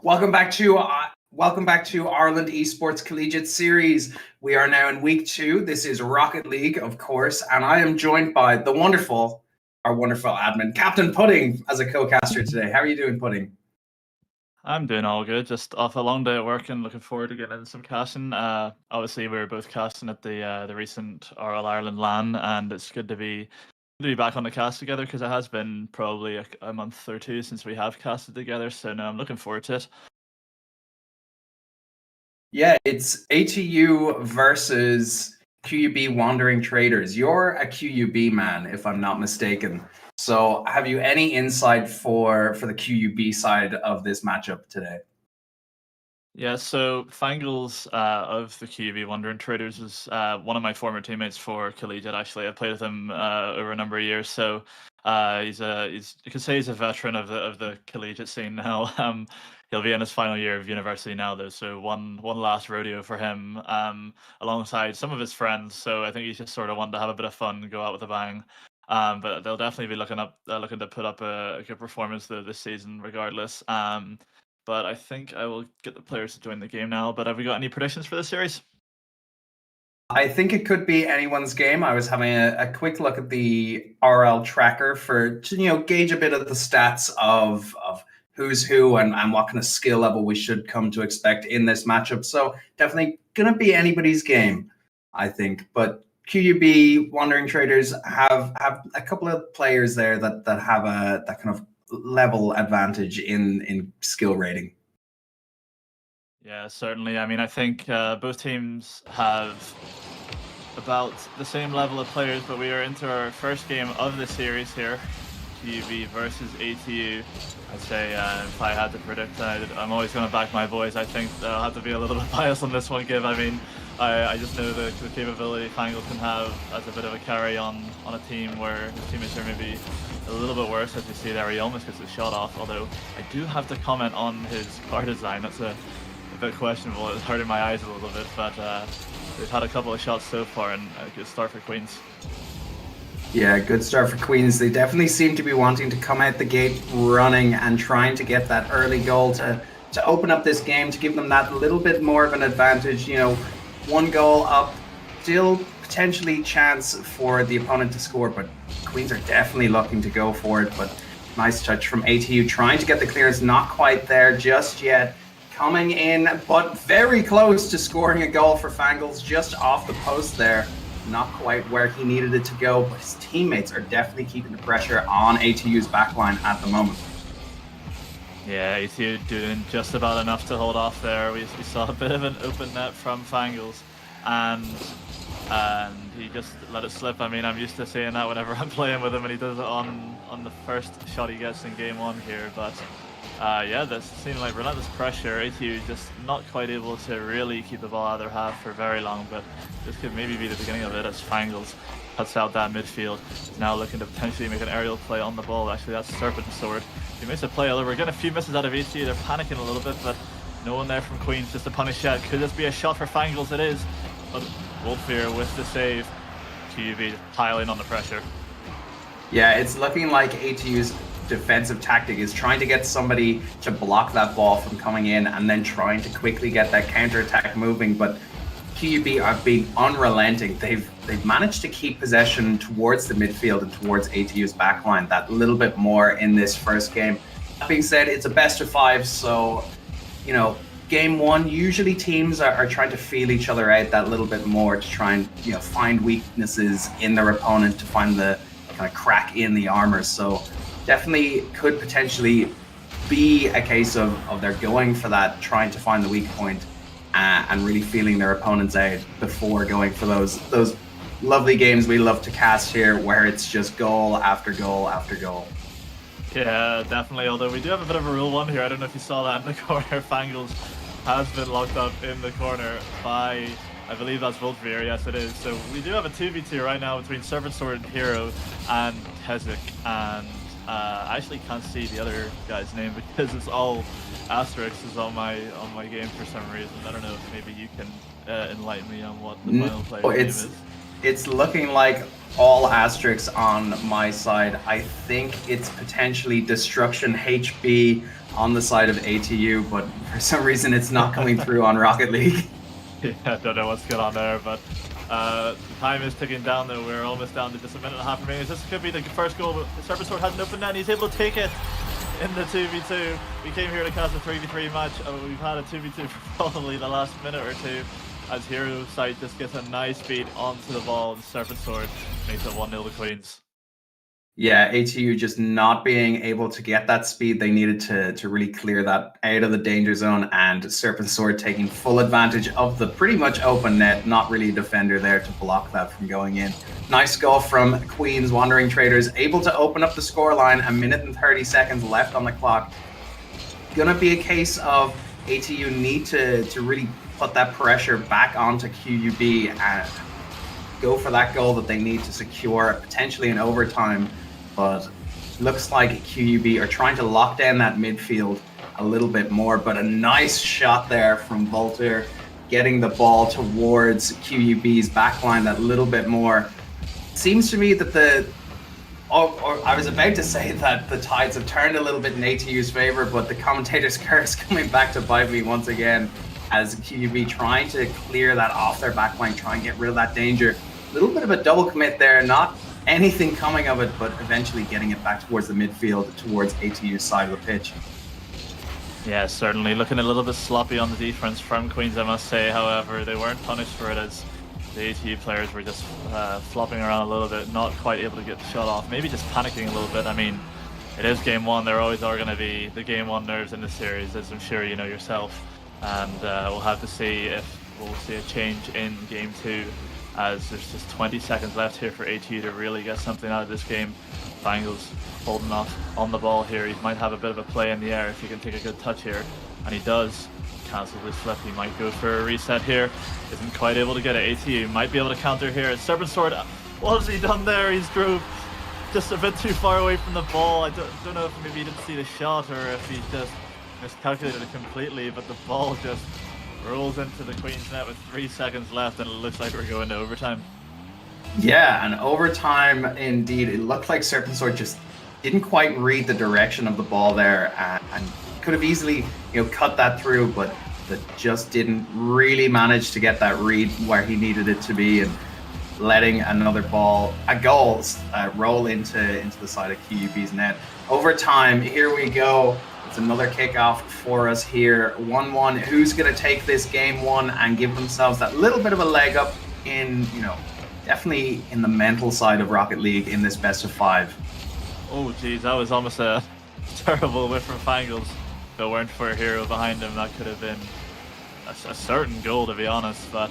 Welcome back to Ireland Esports Collegiate Series. We are now in week 2. This is Rocket League, of course, and I am joined by our wonderful admin, Captain Pudding, as a co-caster today. How are you doing, Pudding? I'm doing all good. Just off a long day at work and looking forward to getting into some casting. Obviously, we were both casting at the recent RL Ireland LAN, and it's good to be back on the cast together because it has been probably a month or two since we have casted together. So no, I'm looking forward to it. Yeah, it's ATU versus QUB Wandering Traders. You're a QUB man, if I'm not mistaken. So have you any insight for the QUB side of this matchup today? Yeah, so Fangles of the QUB Wandering Traders is one of my former teammates for Collegiate. Actually, I played with him over a number of years. So he's you could say he's a veteran of the collegiate scene now. He'll be in his final year of university now, though. So one last rodeo for him, alongside some of his friends. So I think he's just sort of wanting to have a bit of fun, go out with a bang. But they'll definitely be looking to put up a good performance this season, regardless. But I think I will get the players to join the game now. But have we got any predictions for this series? I think it could be anyone's game. I was having a quick look at the RL tracker to gauge a bit of the stats of who's who and what kind of skill level we should come to expect in this matchup. So definitely gonna be anybody's game, I think. But QUB Wandering Traders have a couple of players there that have that kind of level advantage in skill rating. Yeah, certainly. I mean, I think both teams have about the same level of players, but we are into our first game of the series here. QUB versus ATU. I'd say if I had to predict, I'm always going to back my boys. I think I'll have to be a little bit biased on this one, Give. I mean, I just know the capability Fangles can have as a bit of a carry on a team where his teammates are maybe a little bit worse. As you see there, he almost gets his shot off, although I do have to comment on his car design. That's a bit questionable. It's hurting my eyes a little bit, but they've had a couple of shots so far, and a good start for Queens. Yeah, good start for Queens. They definitely seem to be wanting to come out the gate running and trying to get that early goal to open up this game, to give them that little bit more of an advantage. You know, one goal up, still potentially chance for the opponent to score, but Queens are definitely looking to go for it. But nice touch from ATU, trying to get the clearance, not quite there just yet. Coming in, but very close to scoring a goal for Fangles, just off the post there. Not quite where he needed it to go, but his teammates are definitely keeping the pressure on ATU's backline at the moment. Yeah, ATU doing just about enough to hold off there. We saw a bit of an open net from Fangles, and he just let it slip. I mean, I'm used to seeing that whenever I'm playing with him, and he does it on the first shot he gets in game 1 here, but yeah, this seemed like relentless pressure. ATU just not quite able to really keep the ball out of their half for very long, but this could maybe be the beginning of it as Fangles cuts out that midfield. He's now looking to potentially make an aerial play on the ball. Actually, that's Serpent Sword. He makes a play, although we're getting a few misses out of ATU. They're panicking a little bit, but no one there from Queens just to punish yet. Could this be a shot for Fangles? It is, but Wolfear with the save. QUB piling on the pressure. Yeah, it's looking like ATU's defensive tactic is trying to get somebody to block that ball from coming in and then trying to quickly get that counter-attack moving, but QUB are being unrelenting. They've managed to keep possession towards the midfield and towards ATU's backline that little bit more in this first game. That being said, it's a best of 5, so you know, game 1 usually teams are trying to feel each other out that little bit more to try and find weaknesses in their opponent, to find the kind of crack in the armor. So definitely could potentially be a case of they're going for that, trying to find the weak point and really feeling their opponents out before going for those lovely games we love to cast here, where it's just goal after goal after goal. Yeah, definitely. Although we do have a bit of a rule 1 here. I don't know if you saw that in the corner. Fangles has been locked up in the corner by, I believe that's Voltveer. Yes, it is. So we do have a 2v2 right now between Serpent Sword and Hero and Hezek, and I actually can't see the other guy's name because it's all asterisks on my game for some reason. I don't know if maybe you can enlighten me on what the final player's name is. It's looking like all asterisks on my side. I think it's potentially Destruction HB on the side of ATU, but for some reason it's not coming through on Rocket League. Yeah, I don't know what's going on there, but the time is ticking down though. We're almost down to just a minute and a half remaining. This could be the first goal, but Serpent Sword has an open net and he's able to take it in the 2v2. We came here to cast a 3v3 match. We've had a 2v2 for probably the last minute or two, as Hero Sight just gets a nice beat onto the ball and Serpent Sword makes it 1-0 to Queens. Yeah, ATU just not being able to get that speed they needed to really clear that out of the danger zone, and Serpent Sword taking full advantage of the pretty much open net, not really a defender there to block that from going in. Nice goal from QUB Wandering Traders, able to open up the scoreline, 1:30 left on the clock. Gonna be a case of ATU need to really put that pressure back onto QUB and go for that goal that they need to secure potentially in overtime. But looks like QUB are trying to lock down that midfield a little bit more. But a nice shot there from Volter, getting the ball towards QUB's backline that little bit more. Seems to me that or I was about to say that the tides have turned a little bit in ATU's favor, but the commentator's curse coming back to bite me once again, as QUB trying to clear that off their backline, try and get rid of that danger. A little bit of a double commit there, not anything coming of it, but eventually getting it back towards the midfield, towards ATU's side of the pitch. Yeah, certainly looking a little bit sloppy on the defense from Queens, I must say. However, they weren't punished for it, as the ATU players were just flopping around a little bit, not quite able to get the shot off, maybe just panicking a little bit. I mean, it is game one. There always are going to be the game one nerves in this series, as I'm sure you know yourself. And we'll have to see if we'll see a change in game two, as there's just 20 seconds left here for ATU to really get something out of this game. Bangles holding off on the ball here. He might have a bit of a play in the air if he can take a good touch here, and he does. Cancels his flip. He might go for a reset here. Isn't quite able to get it. ATU might be able to counter here. Serpent Sword, what has he done there? He's drove just a bit too far away from the ball. I don't know if maybe he didn't see the shot or if he just miscalculated it completely, but the ball just rolls into the Queen's net with 3 seconds left, and it looks like we're going to overtime. Yeah, and overtime indeed. It looked like Serpent Sword just didn't quite read the direction of the ball there, and could have easily, cut that through, but that just didn't really manage to get that read where he needed it to be, and letting another ball, a goal, roll into the side of QUB's net. Overtime, here we go. It's another kickoff for us here. 1-1. Who's going to take this game one and give themselves that little bit of a leg up in, definitely in the mental side of Rocket League in this best of 5? Oh, geez, that was almost a terrible whiff from Fangles. If it weren't for a hero behind him, that could have been a certain goal, to be honest. But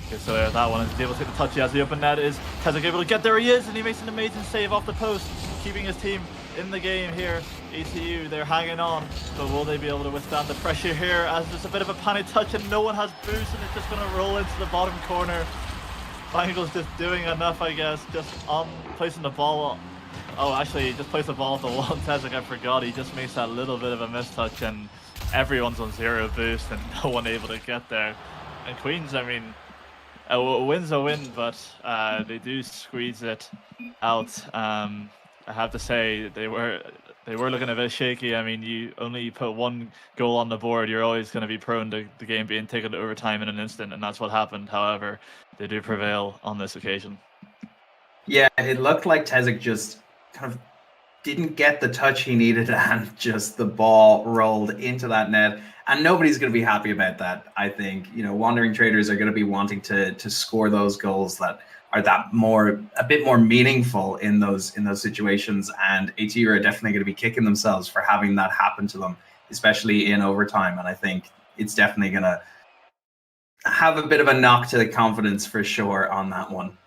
okay, so that one is able to take the touch. He has the open net. Is Tezik able to get there? He is, and he makes an amazing save off the post, keeping his team in the game here. ATU, they're hanging on, but will they be able to withstand the pressure here, as there's a bit of a panic touch and no one has boost, and it's just going to roll into the bottom corner. Fangles just doing enough, I guess, just on placing the ball. Oh, actually, he just placed the ball off the wall. Tezik, I forgot, he just makes that little bit of a mistouch, and everyone's on 0 boost and no one able to get there. And Queens, I mean, a win's a win, but they do squeeze it out. I have to say, they were looking a bit shaky. I mean, you only put one goal on the board, you're always going to be prone to the game being taken to overtime in an instant, and that's what happened. However, they do prevail on this occasion. Yeah, it looked like Tezik just kind of didn't get the touch he needed, and just the ball rolled into that net. And nobody's going to be happy about that, I think. Wandering Traders are going to be wanting to score those goals that are a bit more meaningful in those situations, and ATU are definitely going to be kicking themselves for having that happen to them, especially in overtime. And I think it's definitely going to have a bit of a knock to the confidence for sure on that one.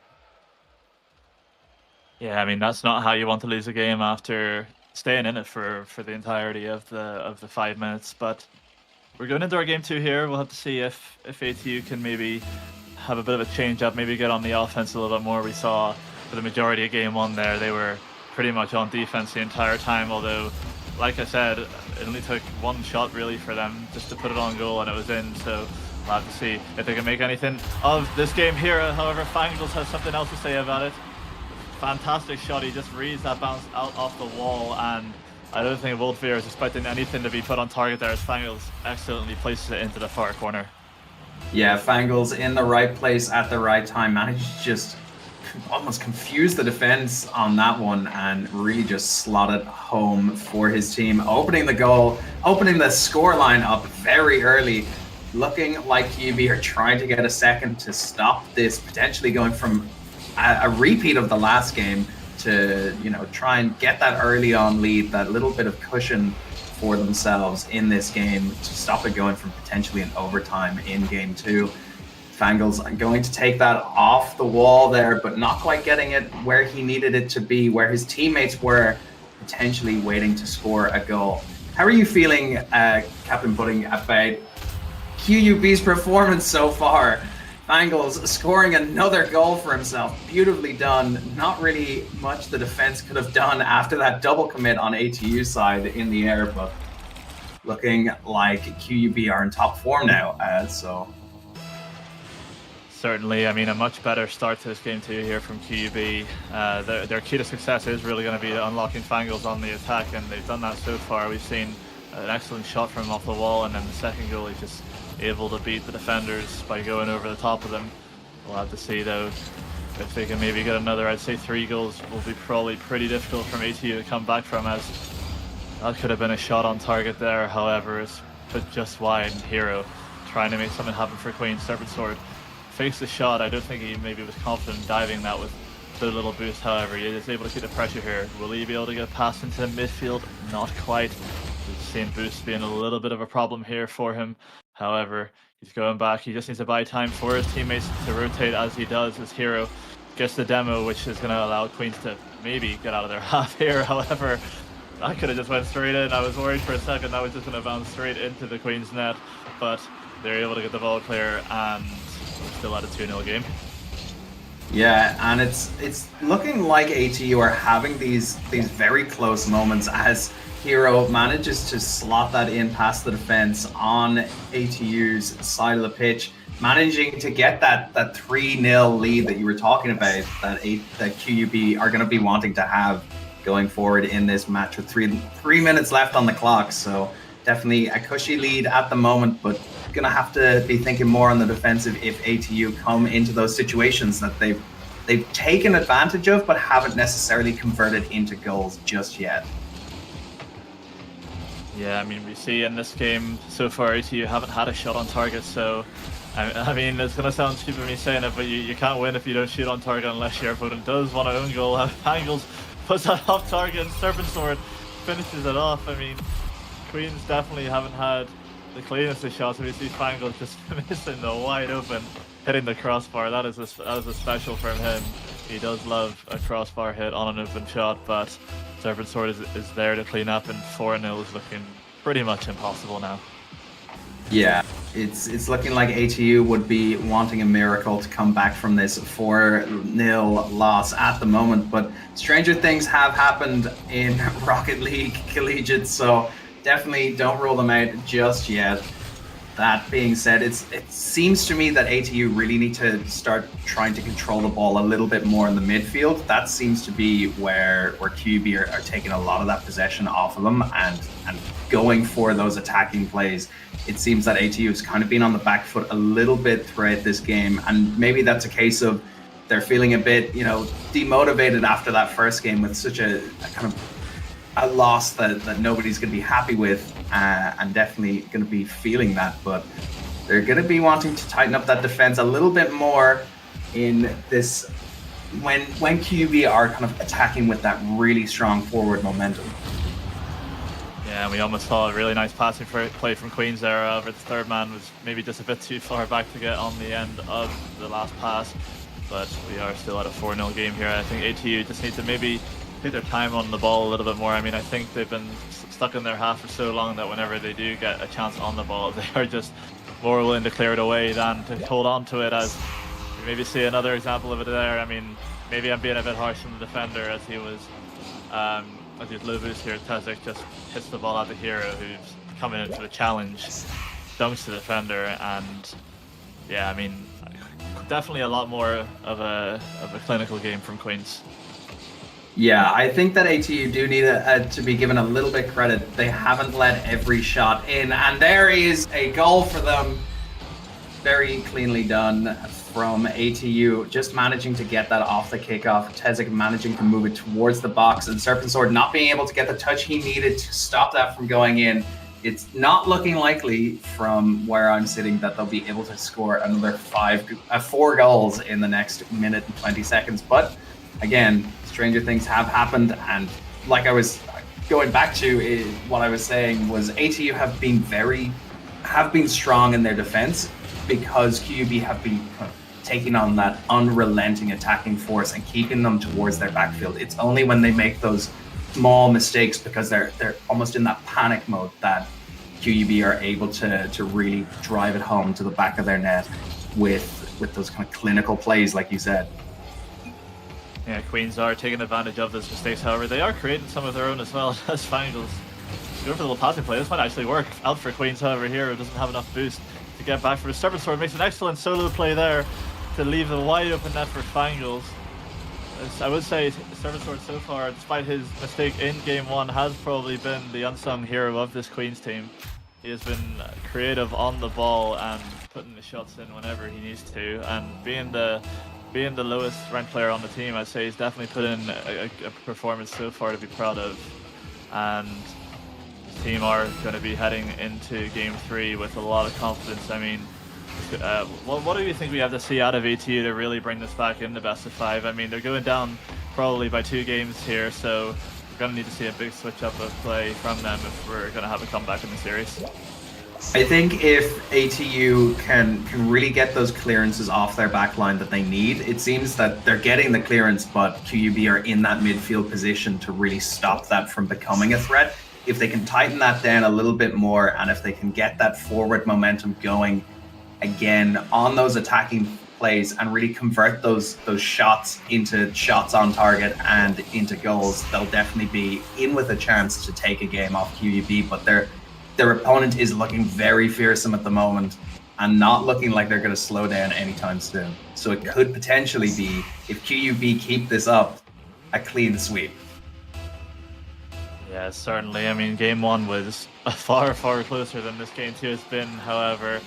Yeah, I mean, that's not how you want to lose a game after staying in it for the entirety of the 5 minutes. But we're going into our game 2 here. We'll have to see if ATU can maybe have a bit of a change up, maybe get on the offense a little bit more. We saw for the majority of game 1 there, they were pretty much on defense the entire time, although, like I said, it only took one shot really for them just to put it on goal, and it was in. So We'll have to see if they can make anything of this game here. However, Fangles has something else to say about it. Fantastic shot. He just reads that bounce out off the wall, and I don't think Wolfear is expecting anything to be put on target there as Fangles excellently places it into the far corner. Yeah, Fangles in the right place at the right time. Managed to just almost confuse the defense on that one and really just slot it home for his team. Opening the goal, opening the score line up very early. Looking like QUB are trying to get a second to stop this, potentially going from a repeat of the last game to, you know, try and get that early on lead, that little bit of cushion for themselves in this game to stop it going from potentially an overtime in game 2. Fangles going to take that off the wall there, but not quite getting it where he needed it to be, where his teammates were potentially waiting to score a goal. How are you feeling, Captain Pudding, about QUB's performance so far? Fangles scoring another goal for himself. Beautifully done. Not really much the defense could have done after that double commit on ATU side in the air, but looking like QUB are in top form now. Certainly, I mean, a much better start to this game too here from QUB. Their key to success is really going to be unlocking Fangles on the attack, and they've done that so far. We've seen an excellent shot from him off the wall, and then the second goal he's just able to beat the defenders by going over the top of them. We'll have to see though if they can maybe get another, I'd say 3 goals will be probably pretty difficult from ATU to come back from, as that could have been a shot on target there. However, it's put just wide, and Hero trying to make something happen for Queen. Serpent Sword fakes the shot. I don't think he maybe was confident in diving that with the little boost. However, he is able to keep the pressure here. Will he be able to get past into the midfield? Not quite. The same boost being a little bit of a problem here for him. However, he's going back. He just needs to buy time for his teammates to rotate as he does. His Hero gets the demo, which is going to allow Queens to maybe get out of their half here. However, I could have just went straight in. I was worried for a second that was just going to bounce straight into the Queen's net, but they're able to get the ball clear, and we're still at a 2-0 game. Yeah, and it's looking like ATU are having these very close moments as Hero manages to slot that in past the defense on ATU's side of the pitch, managing to get that 3-0 lead that you were talking about, that QUB are going to be wanting to have going forward in this match with three minutes left on the clock. So definitely a cushy lead at the moment, but gonna have to be thinking more on the defensive if ATU come into those situations that they've taken advantage of but haven't necessarily converted into goals just yet. Yeah, I mean, we see in this game so far ATU haven't had a shot on target, so I mean, it's gonna sound stupid me saying it, but you can't win if you don't shoot on target unless your opponent does want an own goal. Angles puts that off target, and Serpent Sword finishes it off. I mean, Queens definitely haven't had the cleanest of shots. We see Fangles just missing the wide open, hitting the crossbar. That is a special from him. He does love a crossbar hit on an open shot, but Serpent Sword is there to clean up, and 4-0 is looking pretty much impossible now. Yeah, it's looking like ATU would be wanting a miracle to come back from this 4-0 loss at the moment, but stranger things have happened in Rocket League Collegiate, so definitely don't rule them out just yet. That being said, it seems to me that ATU really need to start trying to control the ball a little bit more in the midfield. That seems to be where QUB are taking a lot of that possession off of them and going for those attacking plays. It seems that ATU has kind of been on the back foot a little bit throughout this game, and maybe that's a case of they're feeling a bit, demotivated after that first game with such a kind of a loss that nobody's going to be happy with, and definitely going to be feeling that, but they're going to be wanting to tighten up that defense a little bit more in this when QUB are kind of attacking with that really strong forward momentum. Yeah, we almost saw a really nice passing play from Queens there. However, the third man was maybe just a bit too far back to get on the end of the last pass, but we are still at a 4-0 game here. I think ATU just need to maybe take their time on the ball a little bit more. I mean, I think they've been stuck in their half for so long that whenever they do get a chance on the ball, they are just more willing to clear it away than to hold on to it, as we maybe see another example of it there. I mean, maybe I'm being a bit harsh on the defender as he was low boost here. Tezik just hits the ball at the Hero, who's coming into a challenge, dunks the defender, and yeah, I mean, definitely a lot more of a clinical game from Queens. Yeah, I think that ATU do need to be given a little bit credit. They haven't let every shot in, and there is a goal for them. Very cleanly done from ATU, just managing to get that off the kickoff. Tezik managing to move it towards the box, and Serpent Sword not being able to get the touch he needed to stop that from going in. It's not looking likely from where I'm sitting that they'll be able to score another 4 goals in the next minute and 20 seconds. But again, stranger things have happened, and like I was going back to what I was saying was ATU have been strong in their defense because QUB have been kind of taking on that unrelenting attacking force and keeping them towards their backfield. It's only when they make those small mistakes because they're almost in that panic mode that QUB are able to really drive it home to the back of their net with those kind of clinical plays, like you said. Yeah, Queens are taking advantage of those mistakes. However, they are creating some of their own as well as Fangles. Go for the little passing play. This might actually work out for Queens. However, here it doesn't have enough boost to get back for his Serpent Sword. Makes an excellent solo play there to leave a wide open net for Fangles. I would say Serpent Sword so far, despite his mistake in game 1, has probably been the unsung hero of this Queens team. He has been creative on the ball and putting the shots in whenever he needs to, and being the lowest ranked player on the team, I'd say he's definitely put in a performance so far to be proud of. And his team are going to be heading into game 3 with a lot of confidence. I mean, what do you think we have to see out of ATU to really bring this back in the best of 5? I mean, they're going down probably by 2 games here, so we're going to need to see a big switch up of play from them if we're going to have a comeback in the series. I think if ATU can really get those clearances off their backline that they need, it seems that they're getting the clearance, but QUB are in that midfield position to really stop that from becoming a threat. If they can tighten that down a little bit more, and if they can get that forward momentum going again on those attacking plays and really convert those shots into shots on target and into goals, they'll definitely be in with a chance to take a game off QUB. But their opponent is looking very fearsome at the moment and not looking like they're going to slow down anytime soon. So it could potentially be, if QUB keep this up, a clean sweep. Yeah, certainly. I mean, game 1 was far closer than this game 2 has been. However,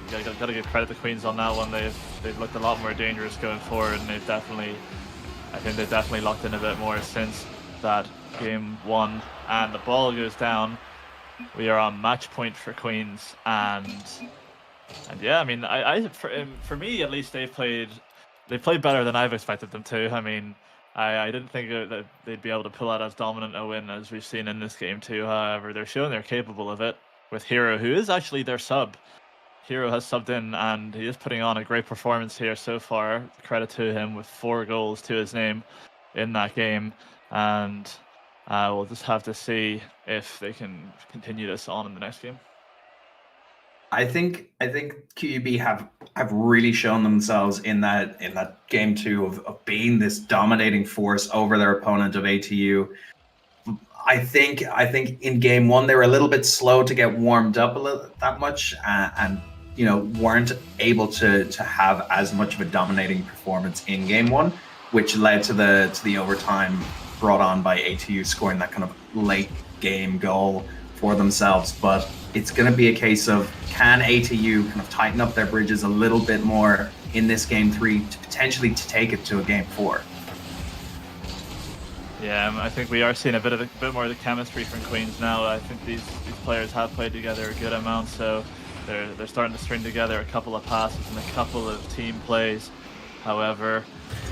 you got to give credit to Queens on that one. They've looked a lot more dangerous going forward, and I think they've definitely locked in a bit more since that game 1. And the ball goes down. We are on match point for Queens, and yeah, I mean, for me at least, they played better than I've expected them to. I mean, I didn't think that they'd be able to pull out as dominant a win as we've seen in this game too. However, they're showing they're capable of it with Hero, who is actually their sub. Hero has subbed in, and he is putting on a great performance here so far. Credit to him with 4 goals to his name in that game, and we'll just have to see if they can continue this on in the next game. I think QUB have really shown themselves in that game 2 of being this dominating force over their opponent of ATU. I think in game 1 they were a little bit slow to get warmed up that much, and weren't able to have as much of a dominating performance in game 1, which led to the overtime brought on by ATU scoring that kind of late game goal for themselves. But it's going to be a case of, can ATU kind of tighten up their bridges a little bit more in this game 3 to potentially to take it to a game 4? Yeah, I think we are seeing a bit more of the chemistry from Queens now. I think these players have played together a good amount, so they're starting to string together a couple of passes and a couple of team plays. However,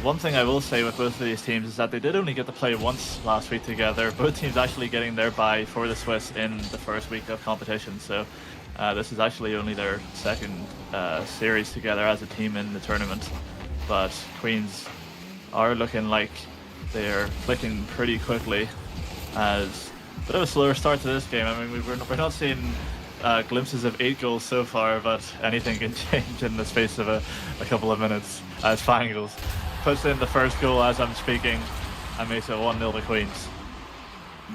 one thing I will say with both of these teams is that they did only get to play once last week together. Both teams actually getting their bye for the Swiss in the first week of competition, so this is actually only their second series together as a team in the tournament. But Queens are looking like they're clicking pretty quickly, as a bit of a slower start to this game. I mean, we're not seeing glimpses of 8 goals so far, but anything can change in the space of a couple of minutes, as Fangles puts in the first goal as I'm speaking and makes it 1-0 to Queens.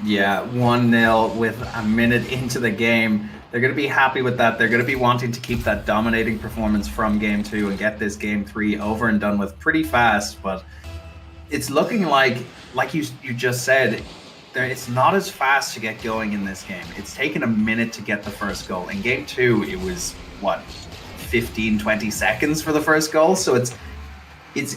Yeah, 1-0 with a minute into the game. They're going to be happy with that. They're going to be wanting to keep that dominating performance from game 2 and get this game 3 over and done with pretty fast. But it's looking like you just said, it's not as fast to get going in this game. It's taken a minute to get the first goal. In game 2, it was, what, 15, 20 seconds for the first goal? So it's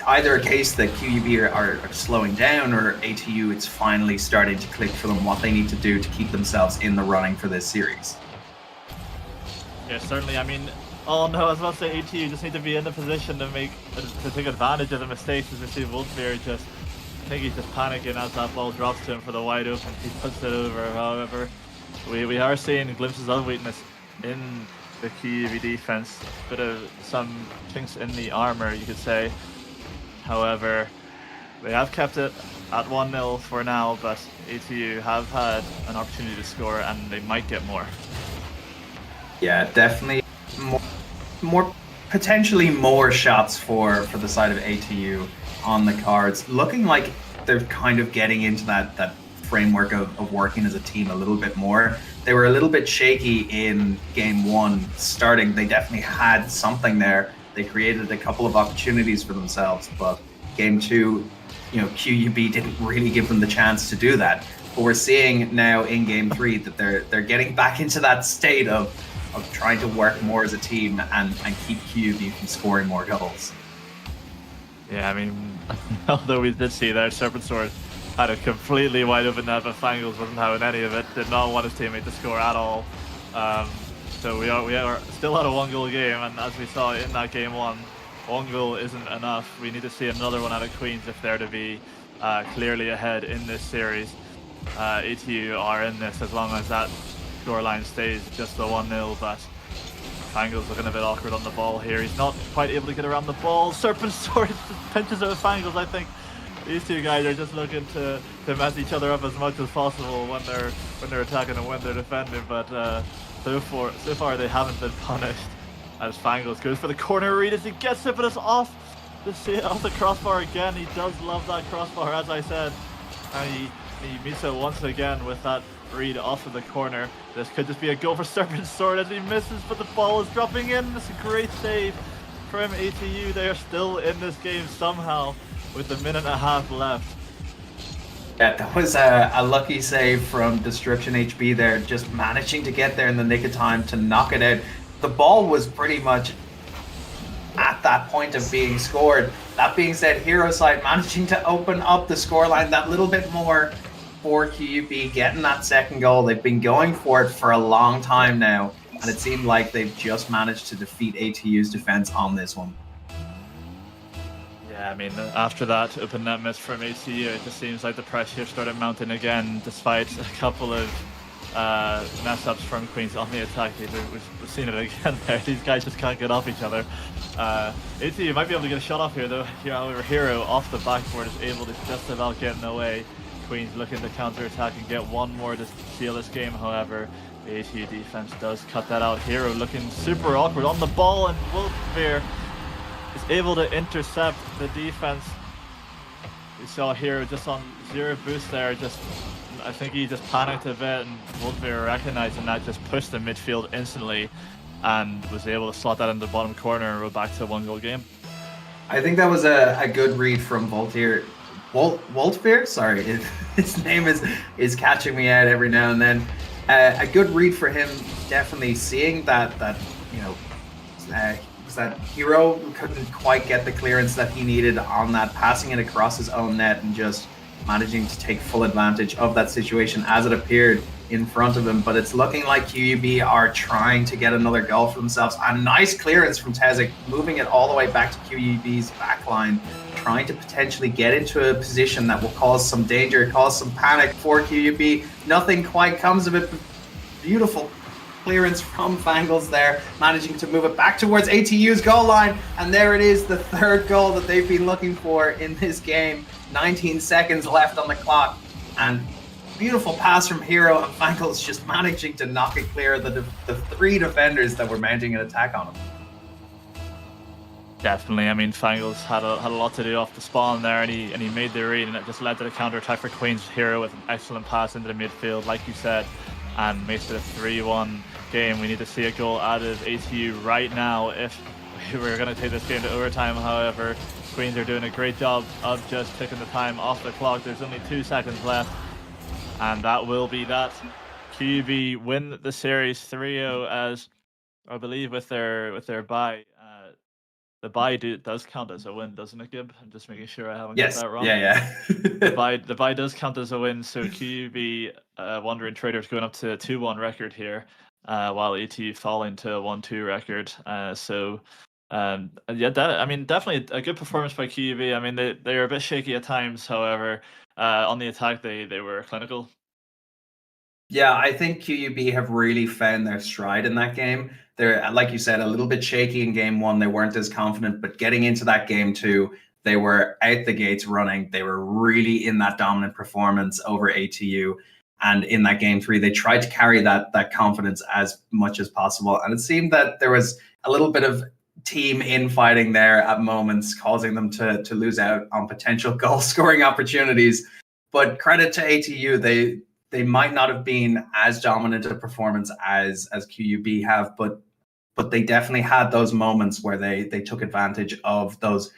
either a case that QUB are slowing down, or ATU, it's finally starting to click for them what they need to do to keep themselves in the running for this series. Yeah, certainly. I mean, oh no, I was about to say ATU just need to be in the position to take advantage of the mistakes, as we see Wolfbeer just, I think he's just panicking as that ball drops to him for the wide open. He puts it over. However, we are seeing glimpses of weakness in the QUB defense. Bit of some chinks in the armor, you could say. However, they have kept it at 1-0 for now, but ATU have had an opportunity to score, and they might get more. Yeah, definitely more potentially more shots for the side of ATU on the cards. Looking like they're kind of getting into that framework of working as a team a little bit more. They were a little bit shaky in game 1 starting. They definitely had something there. They created a couple of opportunities for themselves, but game 2, QUB didn't really give them the chance to do that. But we're seeing now in game 3 that they're getting back into that state of trying to work more as a team and keep QUB from scoring more goals. Yeah, I mean, although we did see there, Serpent Sword had a completely wide open net, but Fangles wasn't having any of it. Did not want his teammate to score at all. So we are still at a 1-goal game, and as we saw in that game 1, 1 goal isn't enough. We need to see another one out of Queens if they're to be clearly ahead in this series. ATU are in this as long as that scoreline stays just the 1-0, but Fangles looking a bit awkward on the ball here. He's not quite able to get around the ball. Serpent Sword just pinches out Fangles. I think these two guys are just looking to mess each other up as much as possible when they're attacking and when they're defending, but so far they haven't been punished. As Fangles goes for the corner read as he gets it, but it's off the crossbar again. He does love that crossbar, as I said, and he meets it once again with that read off of the corner. This could just be a goal for Serpent Sword as he misses, but the ball is dropping in. It's a great save from ATU. They are still in this game somehow with a minute and a half left. Yeah, that was a lucky save from Destruction HB there, just managing to get there in the nick of time to knock it out. The ball was pretty much at that point of being scored. That being said, Hero side managing to open up the scoreline that little bit more for QUB, getting that second goal. They've been going for it for a long time now, and it seemed like they've just managed to defeat ATU's defense on this one. Yeah, I mean, after that open net miss from ATU, it just seems like the pressure started mounting again, despite a couple of mess-ups from Queens on the attack. We've seen it again there. These guys just can't get off each other. ATU might be able to get a shot off here, though. However, Hero off the backboard is able to just about get in the way. Queens looking to counter-attack and get one more to seal this game. However, the ATU defense does cut that out. Hero looking super awkward on the ball, and Wolfbeer is able to intercept the defense. We saw Hero just on 0 boost there. I think he just panicked a bit, and Wolfbeer recognizing that just pushed the midfield instantly and was able to slot that in the bottom corner and roll back to a 1-goal game. I think that was a good read from Voltier. Wolfbeer? Sorry, his name is catching me out every now and then. A good read for him, definitely seeing that Hero couldn't quite get the clearance that he needed on that, passing it across his own net and just managing to take full advantage of that situation as it appeared in front of him. But it's looking like QUB are trying to get another goal for themselves. A nice clearance from Tezik, moving it all the way back to QUB's backline, trying to potentially get into a position that will cause some danger, cause some panic for QUB. Nothing quite comes of it, but beautiful clearance from Fangles there, managing to move it back towards ATU's goal line. And there it is, the third goal that they've been looking for in this game. 19 seconds left on the clock, and beautiful pass from Hero, and Fangles just managing to knock it clear of the 3 defenders that were mounting an attack on him. Definitely. I mean, Fangles had a lot to do off the spawn there, and he made the read, and it just led to the counter attack for Queen's Hero with an excellent pass into the midfield, like you said, and makes it a 3-1 game. We need to see a goal out of ATU right now if we're going to take this game to overtime. However, Queens are doing a great job of just taking the time off the clock. There's only 2 seconds left, and that will be that. QUB win the series 3-0, as I believe with their bye. The bye does count as a win, doesn't it, Gib? I'm just making sure I haven't got Yes. that wrong. Yeah. The bye does count as a win, so QUB Wandering Traders going up to a 2-1 record here, while ATU falling to a 1-2 record. Yeah, I mean, definitely a good performance by QUB. I mean, they were a bit shaky at times, however, on the attack they were clinical. Yeah, I think QUB have really found their stride in that game. They're, like you said, a little bit shaky in game 1. They weren't as confident, but getting into that game 2, they were out the gates running. They were really in that dominant performance over ATU. And in that game 3, they tried to carry that confidence as much as possible. And it seemed that there was a little bit of team infighting there at moments, causing them to lose out on potential goal scoring opportunities. But credit to ATU, they might not have been as dominant a performance as QUB have, but they definitely had those moments where they took advantage of those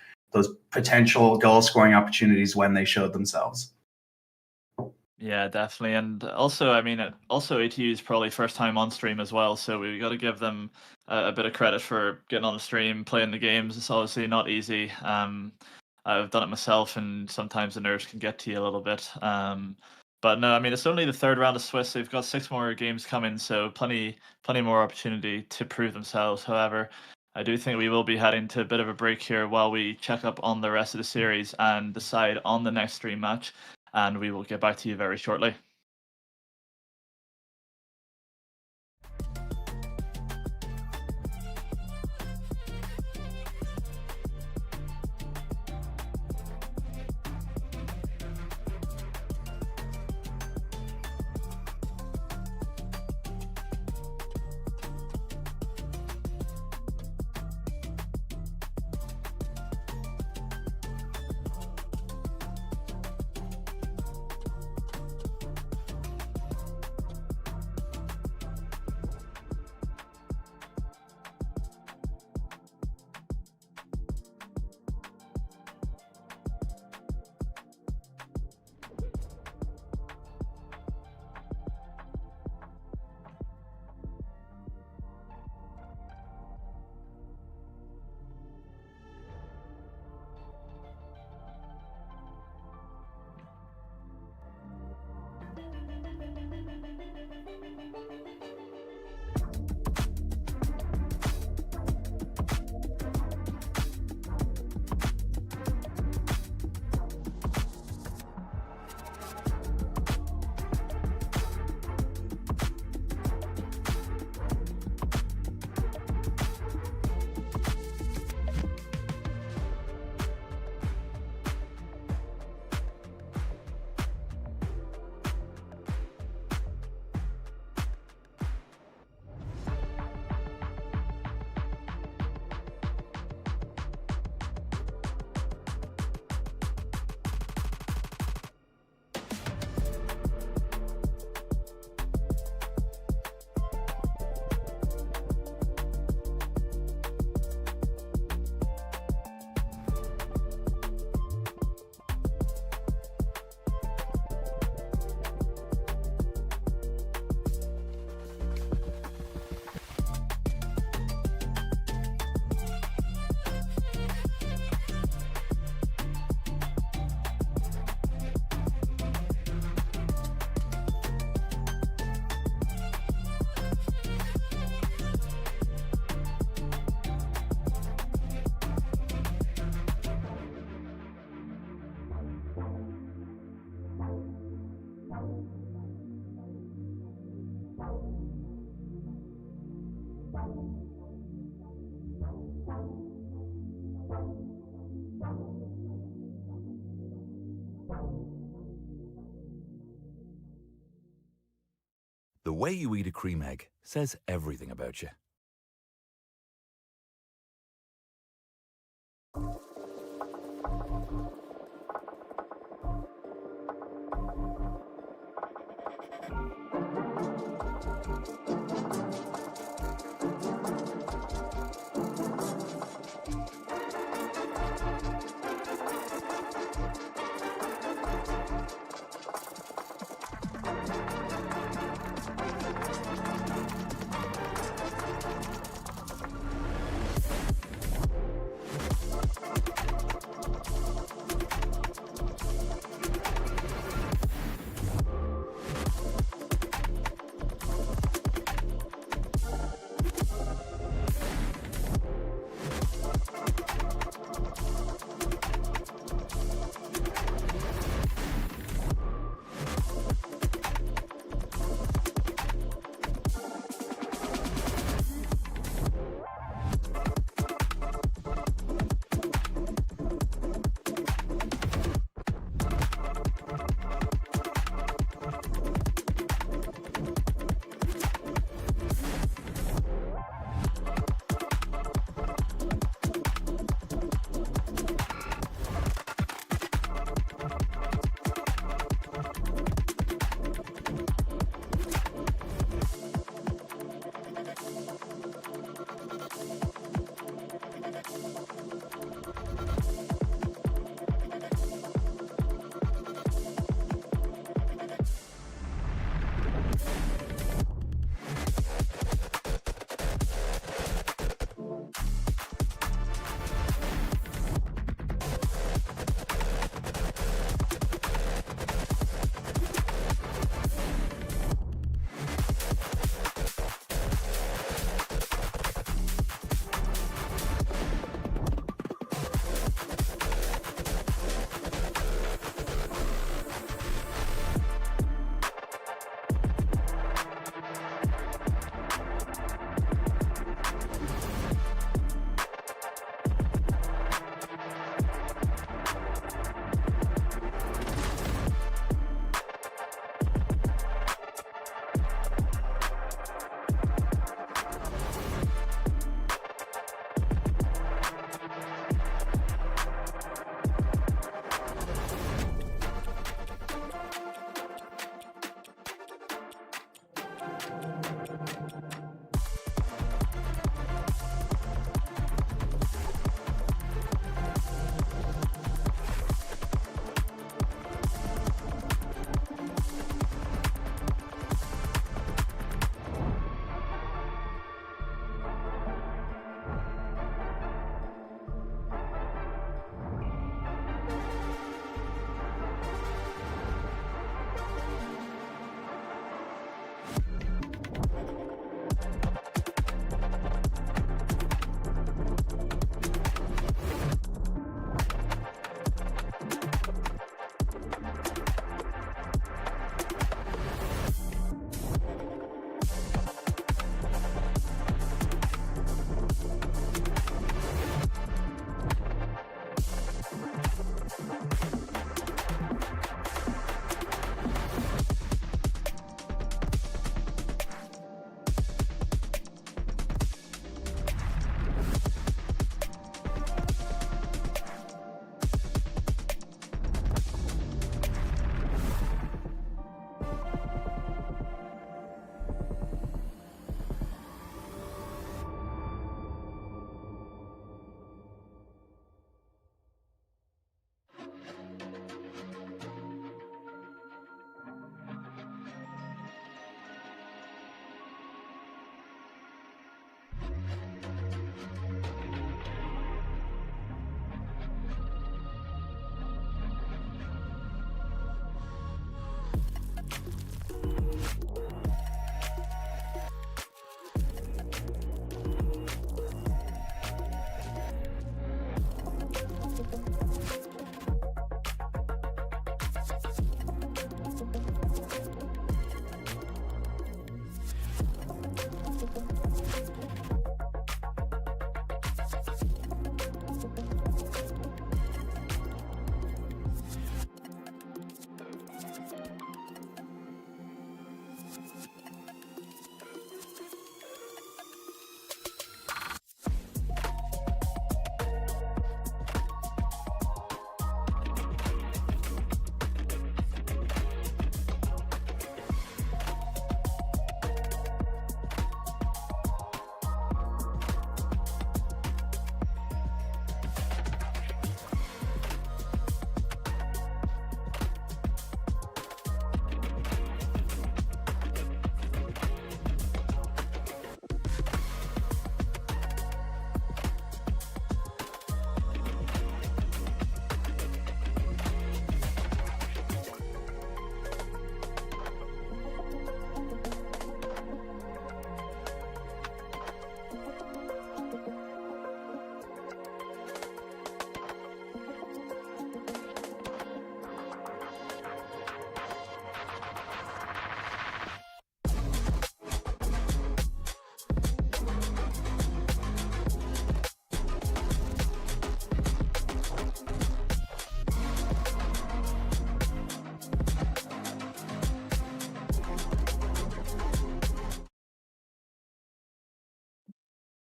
potential goal scoring opportunities when they showed themselves. Yeah, definitely. And also, I mean, also ATU is probably first time on stream as well, so we got to give them a bit of credit for getting on the stream, playing the games. It's obviously not easy. I've done it myself, and sometimes the nerves can get to you a little bit. But no, I mean, it's only the 3rd round of Swiss. They've got 6 more games coming, so plenty more opportunity to prove themselves. However, I do think we will be heading to a bit of a break here while we check up on the rest of the series and decide on the next stream match. And we will get back to you very shortly. The way you eat a cream egg says everything about you.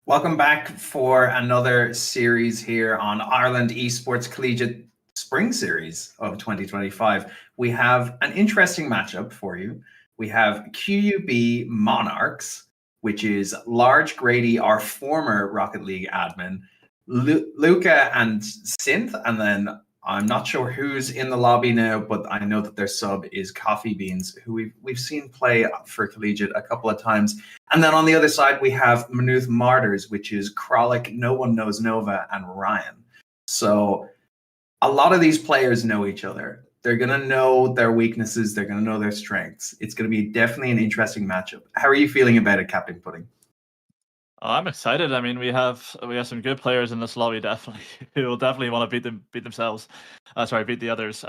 Welcome back for another series here on Ireland Esports Collegiate Spring Series of 2025. We have an interesting matchup for you. We have QUB Monarchs, which is Large Grady, our former Rocket League admin, Luca and Synth, and then I'm not sure who's in the lobby now, but I know that their sub is Coffee Beans, who we've seen play for Collegiate a couple of times. And then on the other side, we have Maynooth Martyrs, which is Kralik, No One Knows Nova, and Ryan. So a lot of these players know each other. They're going to know their weaknesses. They're going to know their strengths. It's going to be definitely an interesting matchup. How are you feeling about it, Captain Pudding? Oh, I'm excited. I mean, we have some good players in this lobby, definitely, who will definitely want to beat themselves. Beat the others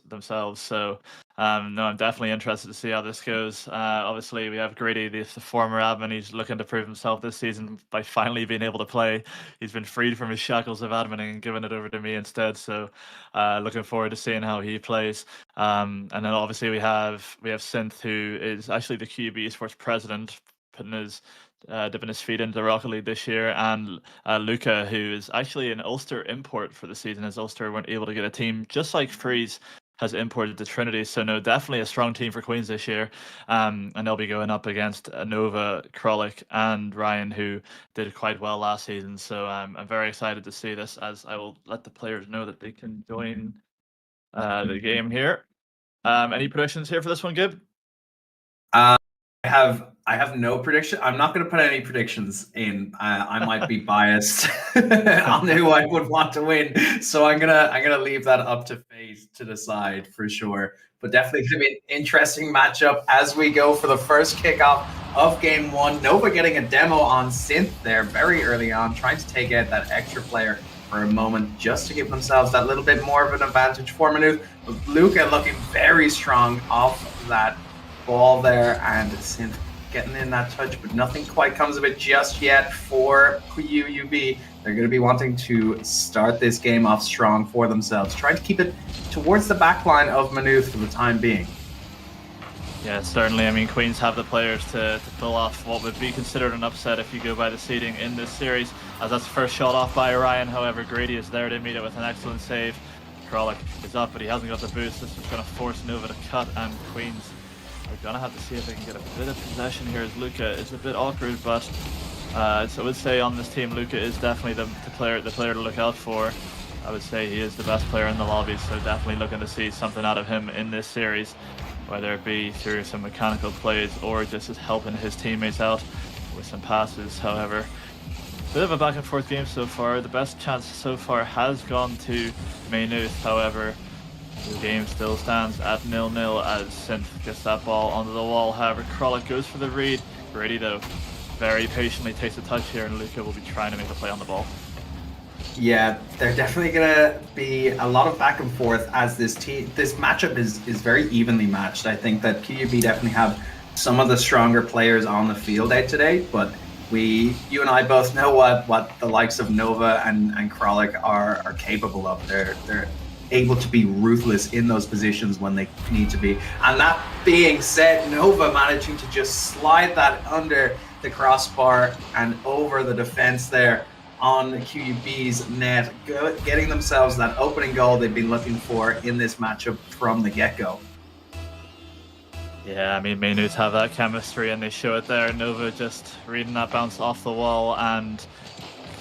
themselves. So, no, I'm definitely interested to see how this goes. Obviously, we have Grady, the former admin. He's looking to prove himself this season by finally being able to play. He's been freed from his shackles of adminning and given it over to me instead. So, looking forward to seeing how he plays. And then obviously we have Synth, who is actually the QUB Esports president, dipping his feet into the Rocket League this year, and Luca, who is actually an Ulster import for the season, as Ulster weren't able to get a team, just like Freeze has imported the Trinity. So no, definitely a strong team for Queens this year. And they'll be going up against Nova, Krollik, and Ryan, who did quite well last season. So I'm very excited to see this, as I will let the players know that they can join the game here. Any predictions here for this one, Gib? I have no prediction. I'm not going to put any predictions in. I might be biased on who I would want to win, so I'm gonna leave that up to fate to decide for sure. But definitely going to be an interesting matchup as we go for the first kickoff of game one. Nova getting a demo on Synth there very early on, trying to take out that extra player for a moment just to give themselves that little bit more of an advantage for Maynooth. But Luca looking very strong off that ball there, and Synth getting in that touch, but nothing quite comes of it just yet for QUB. They're going to be wanting to start this game off strong for themselves, trying to keep it towards the back line of Maynooth for the time being. Yeah, certainly. I mean, Queens have the players to pull off what would be considered an upset if you go by the seeding in this series, as that's the first shot off by Ryan. However, Grady is there to meet it with an excellent save. Krollik is up, but he hasn't got the boost. This is going to force Nova to cut, and Queens are going to have to see if they can get a bit of possession here, as Luca is a bit awkward, but so I would say on this team, Luca is definitely the player to look out for. I would say he is the best player in the lobby, so definitely looking to see something out of him in this series, whether it be through some mechanical plays or just as helping his teammates out with some passes. However, bit of a back and forth game so far. The best chance so far has gone to Maynooth. However, the game still stands at 0-0 as Synth gets that ball onto the wall. However, Krollik goes for the read. Grady, though, very patiently takes a touch here, and Luca will be trying to make a play on the ball. Yeah, they're definitely going to be a lot of back and forth as this matchup is very evenly matched. I think that QUB definitely have some of the stronger players on the field out today, but you and I both know what the likes of Nova and Krollik are capable of. They're able to be ruthless in those positions when they need to be. And that being said, Nova managing to just slide that under the crossbar and over the defense there on QUB's net, getting themselves that opening goal they've been looking for in this matchup from the get-go. Yeah, I mean, Maynooth have that chemistry and they show it there. Nova just reading that bounce off the wall and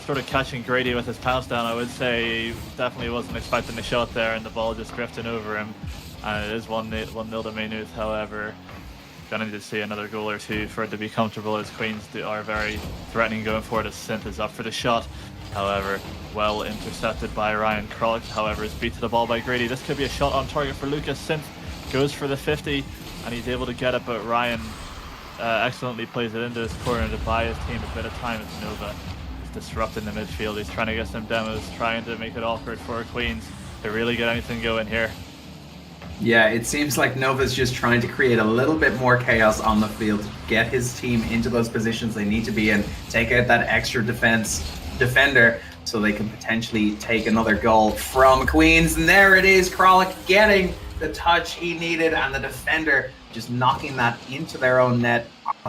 sort of catching Grady with his pounce down. I would say definitely wasn't expecting the shot there, and the ball just drifting over him. And it is 1-0 to Maynooth. However, gonna need to see another goal or two for it to be comfortable, as Queens are very threatening going forward as Synth is up for the shot. However, well intercepted by Ryan. Krollik, however, is beat to the ball by Grady. This could be a shot on target for Lucas. Synth goes for the 50 and he's able to get it, but Ryan excellently plays it into his corner to buy his team a bit of time as Nova disrupting the midfield. He's trying to get some demos, trying to make it awkward for Queens to really get anything going here. Yeah, it seems like Nova's just trying to create a little bit more chaos on the field to get his team into those positions they need to be in, take out that extra defender so they can potentially take another goal from Queens. And there it is, Krollik getting the touch he needed, and the defender just knocking that into their own net.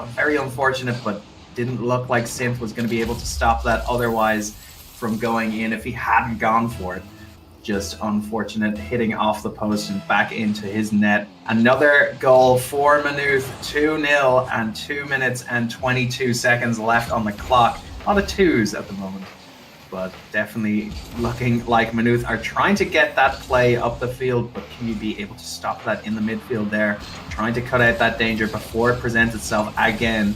Very unfortunate, but didn't look like Synth was going to be able to stop that otherwise from going in if he hadn't gone for it. Just unfortunate, hitting off the post and back into his net. Another goal for Maynooth, 2-0, and 2 minutes and 22 seconds left on the clock. A lot of twos at the moment, but definitely looking like Maynooth are trying to get that play up the field, but can you be able to stop that in the midfield there? Trying to cut out that danger before it presents itself again.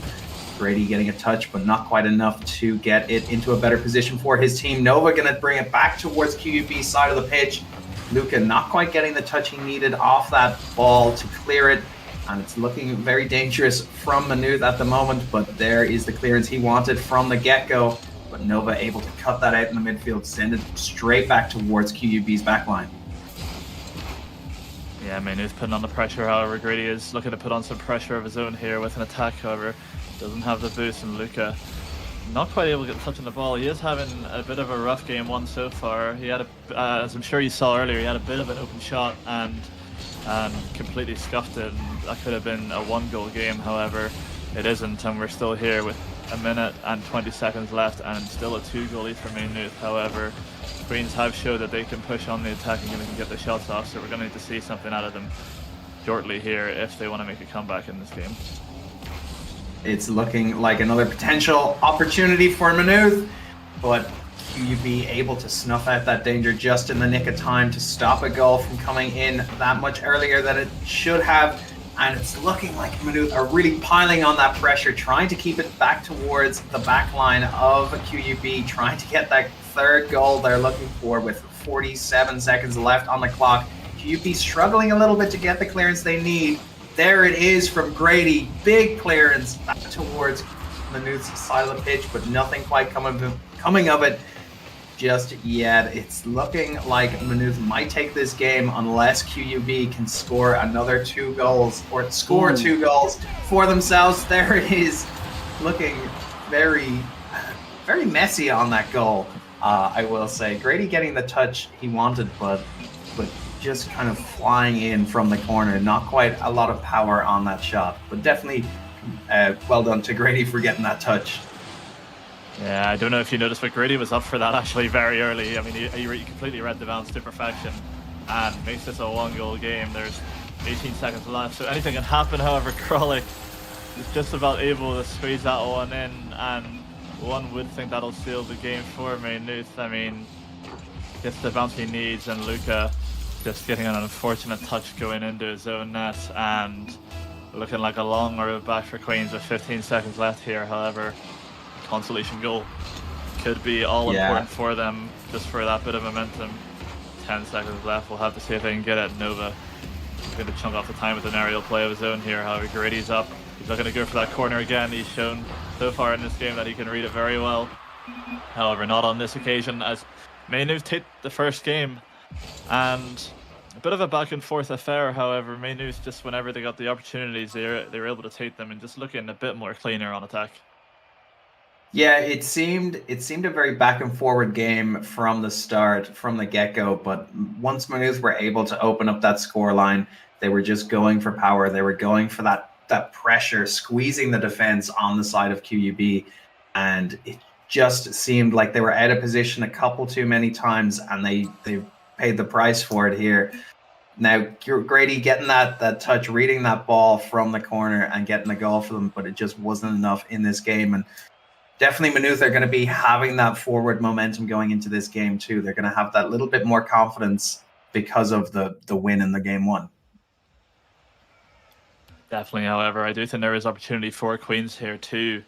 Grady getting a touch, but not quite enough to get it into a better position for his team. Nova going to bring it back towards QUB's side of the pitch. Luca not quite getting the touch he needed off that ball to clear it, and it's looking very dangerous from Maynooth at the moment, but there is the clearance he wanted from the get-go. But Nova able to cut that out in the midfield, send it straight back towards QUB's backline. Yeah, Maynooth putting on the pressure. However, Grady is looking to put on some pressure of his own here with an attack. However, doesn't have the boost, and Luca not quite able to get touching the ball. He is having a bit of a rough game one so far. He had as I'm sure you saw earlier, he had a bit of an open shot and completely scuffed it, and that could have been a 1-goal game. However, it isn't, and we're still here with a minute and 20 seconds left, and still a 2-goal lead for Maynooth. However, Queens have showed that they can push on the attacking and they can get the shots off, so we're going to need to see something out of them shortly here if they want to make a comeback in this game. It's looking like another potential opportunity for Maynooth, but QUB able to snuff out that danger just in the nick of time to stop a goal from coming in that much earlier than it should have. And it's looking like Maynooth are really piling on that pressure, trying to keep it back towards the back line of QUB, trying to get that third goal they're looking for with 47 seconds left on the clock. QUB struggling a little bit to get the clearance they need. There it is from Grady. Big clearance back towards Maynooth's side of the pitch, but nothing quite coming of it just yet. It's looking like Maynooth might take this game unless QUB can score another 2 goals or score 2 goals for themselves. There it is, looking very, very messy on that goal. I will say Grady getting the touch he wanted, but just kind of flying in from the corner. Not quite a lot of power on that shot, but definitely well done to Grady for getting that touch. Yeah, I don't know if you noticed, but Grady was up for that actually very early. I mean, he completely read the bounce to perfection and makes this a 1-goal game. There's 18 seconds left, so anything can happen. However, Kralik is just about able to squeeze that one in, and one would think that'll seal the game for Maynooth. I mean, gets the bounce he needs, and Luca just getting an unfortunate touch going into his own net, and looking like a long road back for Queens with 15 seconds left here. However, consolation goal could be all important for them, just for that bit of momentum. 10 seconds left. We'll have to see if they can get it. Nova going to chunk off the time with an aerial play of his own here. However, Grady's up. He's not going to go for that corner again. He's shown so far in this game that he can read it very well. However, not on this occasion, as Maynooth take the first game, and a bit of a back and forth affair. However, Maynooth, just whenever they got the opportunities, they were able to take them and just looking a bit more cleaner on attack. Yeah, it seemed a very back and forward game from the start, from the get-go, but once Maynooth were able to open up that scoreline, they were just going for power. They were going for that pressure, squeezing the defense on the side of QUB, and it just seemed like they were out of position a couple too many times, and they paid the price for it here. Now, Grady getting that touch, reading that ball from the corner and getting the goal for them, but it just wasn't enough in this game. And definitely Maynooth are going to be having that forward momentum going into this game too. They're going to have that little bit more confidence because of the win in the game 1. Definitely, however, I do think there is opportunity for Queens here too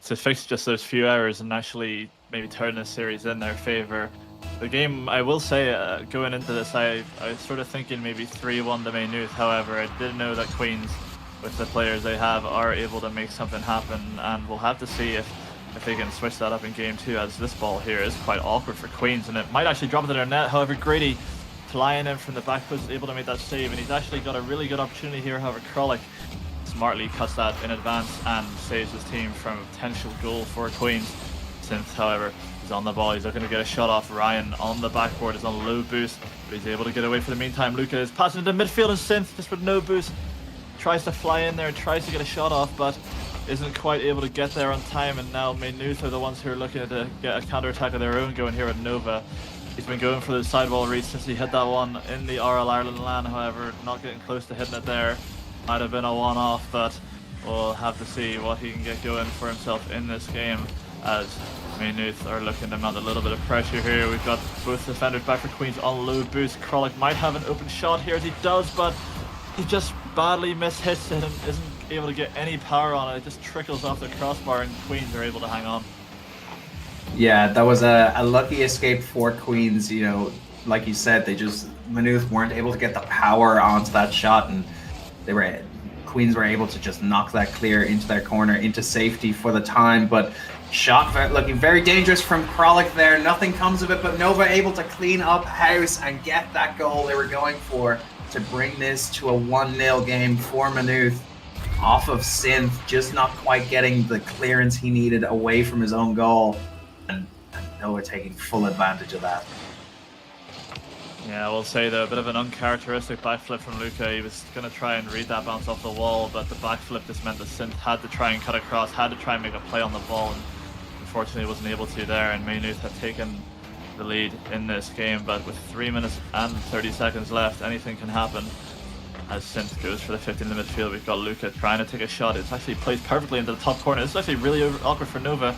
to fix just those few errors and actually maybe turn this series in their favor. The game, I will say, going into this, I was sort of thinking maybe 3-1 to Maynooth. However, I did know that Queens, with the players they have, are able to make something happen, and we'll have to see if they can switch that up in game 2, as this ball here is quite awkward for Queens, and it might actually drop into their net. However, Grady flying in from the back post is able to make that save, and he's actually got a really good opportunity here. However, Kralik smartly cuts that in advance and saves his team from a potential goal for Queens. Synth, however, is on the ball. He's looking to get a shot off. Ryan on the backboard is on a low boost, but he's able to get away for the meantime. Luca is passing into midfield, and Synth, just with no boost, tries to fly in there and tries to get a shot off, but isn't quite able to get there on time. And now Maynooth are the ones who are looking to get a counter-attack of their own going here with Nova. He's been going for the sidewall read since he hit that one in the RL Ireland LAN. However, not getting close to hitting it there. Might have been a one-off, but we'll have to see what he can get going for himself in this game, as Maynooth are looking to mount a little bit of pressure here. We've got both defenders back for Queens on low boost. Kralik might have an open shot here, as he does, but he just badly mishits it and isn't able to get any power on it. It just trickles off the crossbar, and Queens are able to hang on. Yeah, that was a lucky escape for Queens. You know, like you said, Maynooth weren't able to get the power onto that shot, and Queens were able to just knock that clear into their corner, into safety for the time. But shot looking very dangerous from Kralik there. Nothing comes of it, but Nova able to clean up house and get that goal they were going for to bring this to a 1-0 game for Maynooth. Off of Synth, just not quite getting the clearance he needed away from his own goal, and Nova taking full advantage of that. Yeah, I will say though, a bit of an uncharacteristic backflip from Luca. He was going to try and read that bounce off the wall, but the backflip just meant that Synth had to try and cut across, had to try and make a play on the ball, and unfortunately wasn't able to there, and Maynooth had taken the lead in this game, but with 3 minutes and 30 seconds left, anything can happen. As Synth goes for the 50 in the midfield, we've got Luca trying to take a shot. It's actually placed perfectly into the top corner. This is actually really awkward for Nova.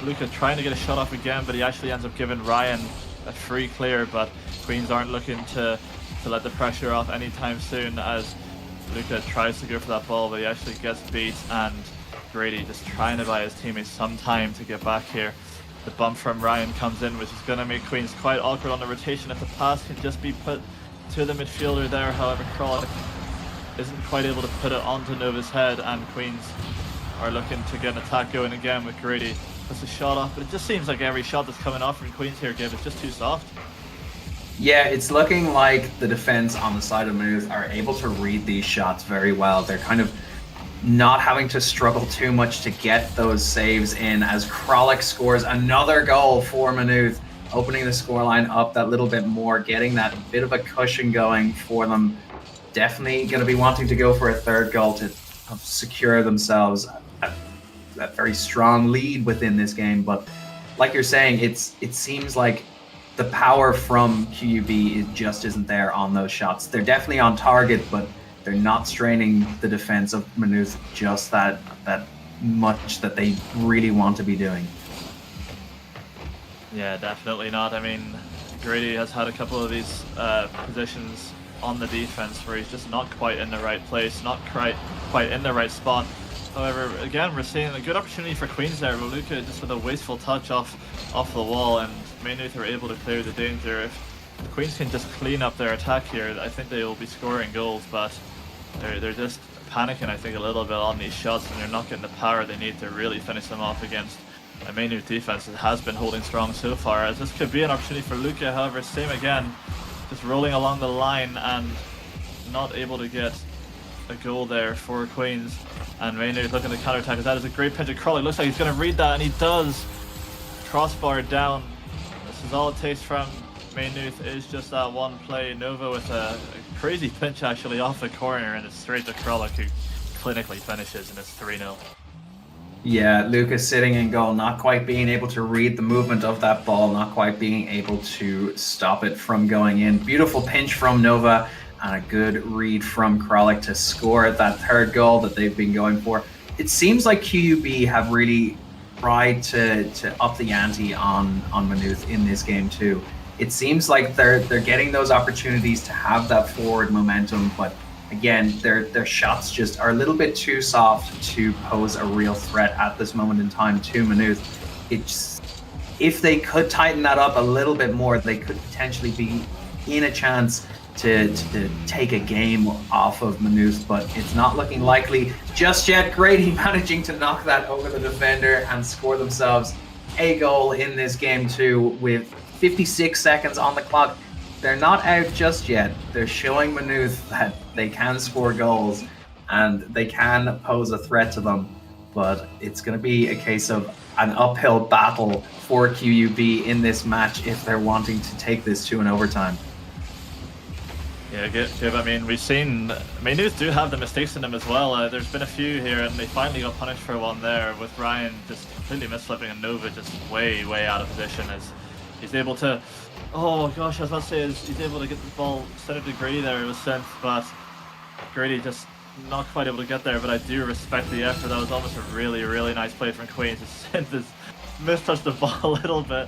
Luca trying to get a shot off again, but he actually ends up giving Ryan a free clear, but Queens aren't looking to let the pressure off anytime soon as Luca tries to go for that ball, but he actually gets beat, and Grady just trying to buy his teammates some time to get back here. The bump from Ryan comes in, which is going to make Queens quite awkward on the rotation if the pass can just be put to the midfielder there. However, Kralik isn't quite able to put it onto Nova's head, and Queens are looking to get an attack going again with Grady. Puts a shot off, but it just seems like every shot that's coming off from Queens here, Gabe, is just too soft. Yeah, it's looking like the defense on the side of Maynooth are able to read these shots very well. They're kind of not having to struggle too much to get those saves in as Kralik scores another goal for Maynooth, opening the scoreline up that little bit more, getting that bit of a cushion going for them. Definitely going to be wanting to go for a third goal to secure themselves that very strong lead within this game. But like you're saying, it seems like the power from QUB just isn't there on those shots. They're definitely on target, but they're not straining the defense of Maynooth just that much that they really want to be doing. Yeah, definitely not. I mean, Grady has had a couple of these positions on the defense where he's just not quite in the right place, not quite in the right spot. However, again, we're seeing a good opportunity for Queens there. Luca just with a wasteful touch off the wall, and Maynooth are able to clear the danger. If Queens can just clean up their attack here, I think they will be scoring goals, but they're just panicking, I think, a little bit on these shots, and they're not getting the power they need to really finish them off against a Maynooth defense that has been holding strong so far. As this could be an opportunity for Luca, however, same again, just rolling along the line and not able to get a goal there for Queens. And Maynooth looking to counter-attack. That is a great pinch of Crawley. Looks like he's going to read that, and he does. Crossbar down. This is all it takes from Maynooth is just that one play. Nova with a crazy pinch actually off the corner, and it's straight to Kralik, who clinically finishes, and it's 3-0. Yeah, Lucas sitting in goal, not quite being able to read the movement of that ball, not quite being able to stop it from going in. Beautiful pinch from Nova, and a good read from Kralik to score that third goal that they've been going for. It seems like QUB have really tried to up the ante on Maynooth in this game too. It seems like they're getting those opportunities to have that forward momentum, but again, their shots just are a little bit too soft to pose a real threat at this moment in time to Maynooth. If they could tighten that up a little bit more, they could potentially be in a chance to take a game off of Maynooth, but it's not looking likely just yet. Grady managing to knock that over the defender and score themselves a goal in this game too with 56 seconds on the clock. They're not out just yet. They're showing Maynooth that they can score goals and they can pose a threat to them, but it's going to be a case of an uphill battle for QUB in this match if they're wanting to take this to an overtime. Yeah, good. I mean, we've seen Maynooth do have the mistakes in them as well. There's been a few here, and they finally got punished for one there with Ryan just completely misslipping and Nova just way out of position as he's able to. Oh gosh, I was about to say he's able to get the ball centered to Grady there. It was sent, but Grady just not quite able to get there. But I do respect the effort. That was almost a really nice play from Queens. Just mistouched the ball a little bit.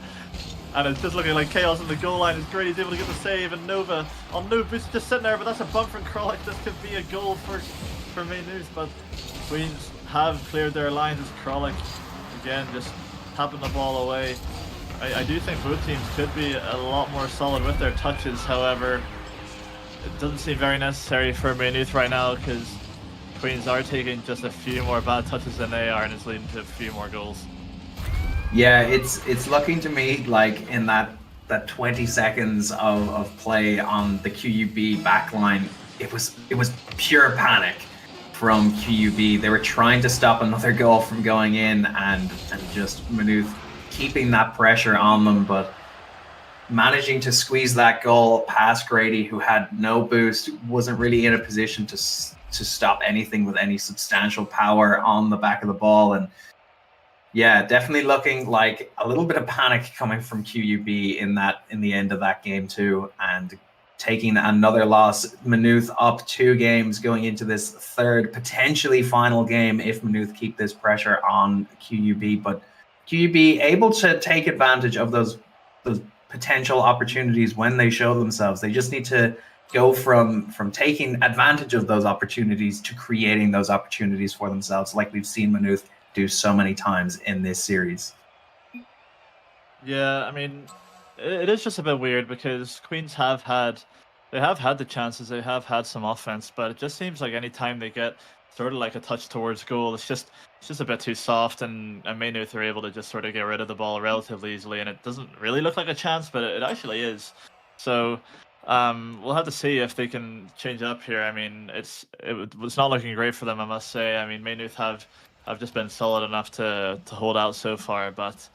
And it's just looking like chaos on the goal line as Grady's able to get the save, and Nova on no boost just sitting there, but that's a bump from Kralik. This could be a goal for Maynooth, but Queens have cleared their lines as Kralik again just tapping the ball away. I do think both teams could be a lot more solid with their touches, however, it doesn't seem very necessary for Maynooth right now because Queens are taking just a few more bad touches than they are, and it's leading to a few more goals. Yeah, it's looking to me like in that 20 seconds of play on the QUB backline, it was pure panic from QUB. They were trying to stop another goal from going in and just Maynooth keeping that pressure on them, but managing to squeeze that goal past Grady, who had no boost, wasn't really in a position to stop anything with any substantial power on the back of the ball. And yeah, definitely looking like a little bit of panic coming from QUB in the end of that game too, and taking another loss. Maynooth up 2 games going into this third, potentially final game if Maynooth keep this pressure on QUB. But QUB able to take advantage of those potential opportunities when they show themselves. They just need to go from taking advantage of those opportunities to creating those opportunities for themselves, like we've seen Maynooth do so many times in this series. Yeah, I mean, it is just a bit weird because Queens have had the chances, they have had some offense, but it just seems like any time they get sort of like a touch towards goal, it's just a bit too soft, and Maynooth are able to just sort of get rid of the ball relatively easily, and it doesn't really look like a chance, but it actually is. So we'll have to see if they can change up here. I mean, it's not looking great for them, I must say. I mean, Maynooth have just been solid enough to hold out so far, but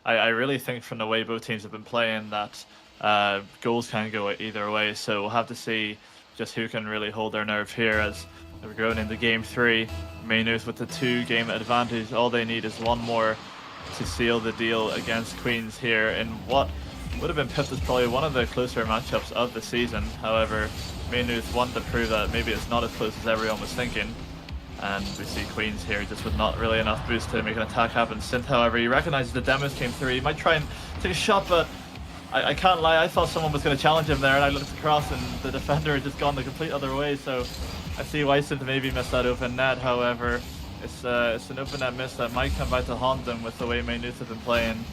I really think from the way both teams have been playing that goals can go either way. So we'll have to see just who can really hold their nerve here as we're going into Game 3. Maynooth with the 2-game advantage. All they need is one more to seal the deal against Queens here in what would have been pipped as probably one of the closer matchups of the season. However, Maynooth want to prove that maybe it's not as close as everyone was thinking. And we see Queens here just with not really enough boost to make an attack happen. Synth, however, he recognizes the demos came through. He might try and take a shot, but I can't lie, I thought someone was going to challenge him there, and I looked across and the defender had just gone the complete other way, so I see why Synth maybe missed that open net. However, it's an open net miss that might come back to haunt them with the way Maynooth have been playing,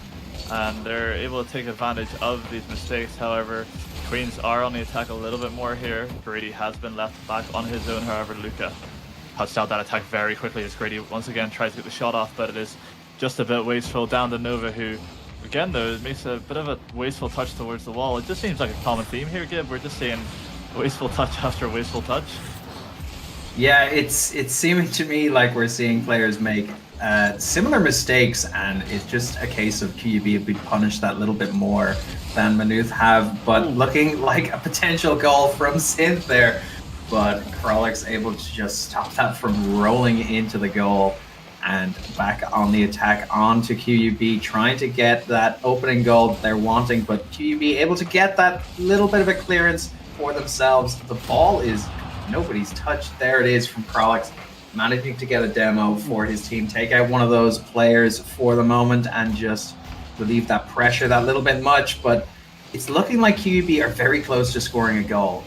and they're able to take advantage of these mistakes. However, Queens are on the attack a little bit more here. Grady has been left back on his own, however, Luca cuts out that attack very quickly as Grady once again tries to get the shot off, but it is just a bit wasteful down to Nova, who again though makes a bit of a wasteful touch towards the wall. It just seems like a common theme here, Gib. We're just seeing wasteful touch after wasteful touch. Yeah, it's seeming to me like we're seeing players make similar mistakes, and it's just a case of QUB have been punished that little bit more than Maynooth have, but looking like a potential goal from Synth there. But Krolek's able to just stop that from rolling into the goal, and back on the attack onto QUB, trying to get that opening goal they're wanting, but QUB able to get that little bit of a clearance for themselves. The ball is nobody's touched. There it is from Krolek, managing to get a demo for his team, take out one of those players for the moment and just relieve that pressure that little bit much. But it's looking like QUB are very close to scoring a goal.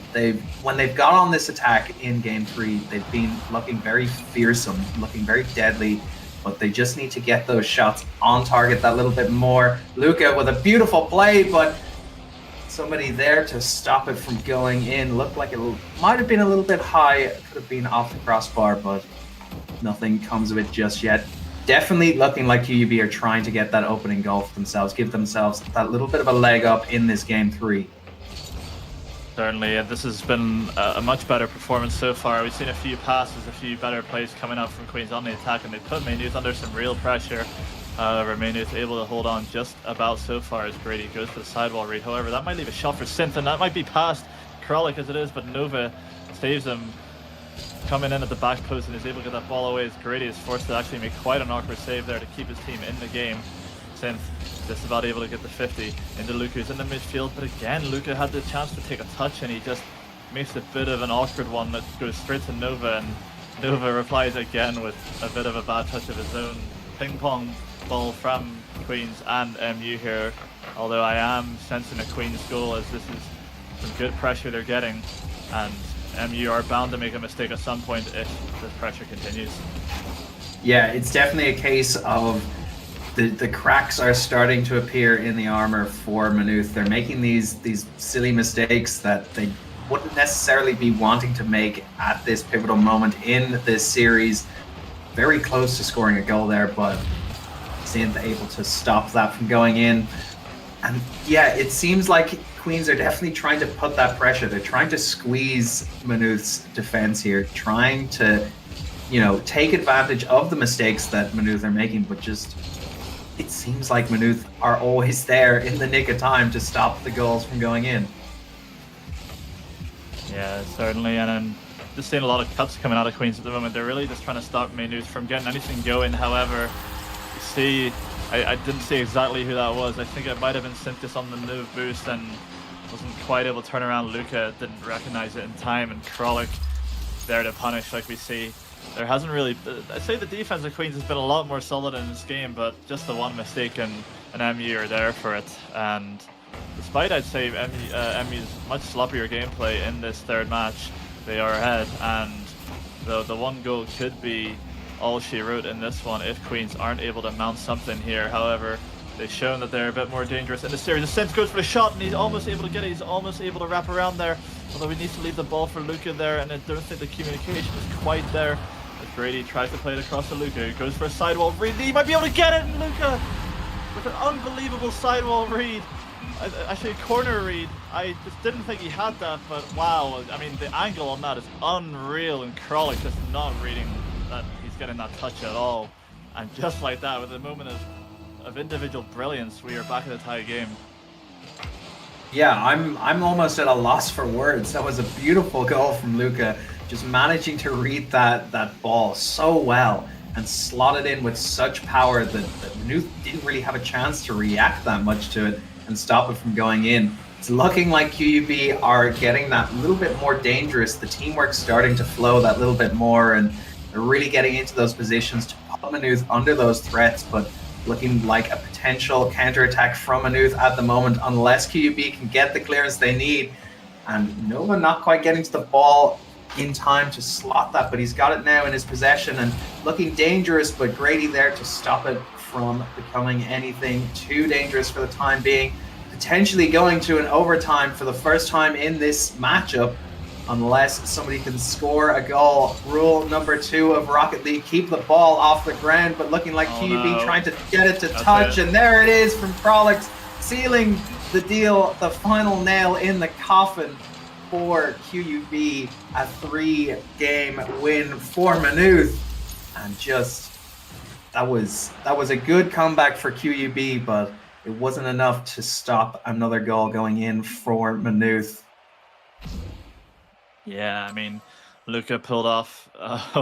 When they've got on this attack in Game 3, they've been looking very fearsome, looking very deadly, but they just need to get those shots on target that little bit more. Luca with a beautiful play, but somebody there to stop it from going in. Looked like it might have been a little bit high, it could have been off the crossbar, but nothing comes of it just yet. Definitely looking like QUB are trying to get that opening goal for themselves, give themselves that little bit of a leg up in this Game 3. Certainly, this has been a much better performance so far. We've seen a few passes, a few better plays coming up from Queens on the attack, and they put Maynooth under some real pressure. However, Maynooth able to hold on just about so far as Grady goes for the sidewall read. However, that might leave a shot for Synth, and that might be past Krolek as it is, but Nova saves him. Coming in at the back post and is able to get that ball away as Grady is forced to actually make quite an awkward save there to keep his team in the game. Synth just about able to get the 50 into Luca, who's in the midfield, but again Luca had the chance to take a touch and he just makes a bit of an awkward one that goes straight to Nova, and Nova replies again with a bit of a bad touch of his own. Ping pong ball from Queens and MU here, although I am sensing a Queens goal as this is some good pressure they're getting, and MU are bound to make a mistake at some point if this pressure continues. Yeah, it's definitely a case of the cracks are starting to appear in the armor for Maynooth. They're making these silly mistakes that they wouldn't necessarily be wanting to make at this pivotal moment in this series. Very close to scoring a goal there, but Synth able to stop that from going in. And yeah, it seems like Queens are definitely trying to put that pressure. They're trying to squeeze Maynooth's defense here, trying to, take advantage of the mistakes that Maynooth are making, but just it seems like Maynooth are always there in the nick of time to stop the goals from going in. Yeah, certainly. And then just seeing a lot of cuts coming out of Queens at the moment. They're really just trying to stop Maynooth from getting anything going. However, you see, I didn't see exactly who that was. I think it might have been Synthis on the move boost and wasn't quite able to turn around. Luca didn't recognize it in time, and Kralik there to punish, like we see. There hasn't really... I'd say the defense of Queens has been a lot more solid in this game, but just the one mistake and MU are there for it. And despite, I'd say, MU's much sloppier gameplay in this third match, they are ahead. And the one goal could be all she wrote in this one if Queens aren't able to mount something here. However, they've shown that they're a bit more dangerous in the series. The Sense goes for the shot, and he's almost able to get it. He's almost able to wrap around there. Although he needs to leave the ball for Luca there, and I don't think the communication is quite there. As Grady tries to play it across to Luca, who goes for a sidewall read. He might be able to get it, and Luca with an unbelievable sidewall read. Actually, a corner read. I just didn't think he had that, but wow. I mean, the angle on that is unreal, and Kralik just not reading that he's getting that touch at all. And just like that, with a moment of individual brilliance, we are back in the tie game. Yeah, I'm almost at a loss for words. That was a beautiful goal from Luca, just managing to read that ball so well and slot it in with such power that Maynooth didn't really have a chance to react that much to it and stop it from going in. It's looking like QUB are getting that little bit more dangerous. The teamwork's starting to flow that little bit more, and they're really getting into those positions to put Maynooth under those threats, but looking like a potential counterattack from Maynooth at the moment, unless QUB can get the clearance they need. And Nova not quite getting to the ball in time to slot that, but he's got it now in his possession and looking dangerous, but Grady there to stop it from becoming anything too dangerous for the time being. Potentially going to an overtime for the first time in this matchup, unless somebody can score a goal. Rule number 2 of Rocket League, keep the ball off the ground, but looking like QUB trying to get it to touch, and there it is from Frolics, sealing the deal, the final nail in the coffin for QUB, a 3-game win for Maynooth. And just, that was a good comeback for QUB, but it wasn't enough to stop another goal going in for Maynooth. Yeah, I mean, Luca pulled off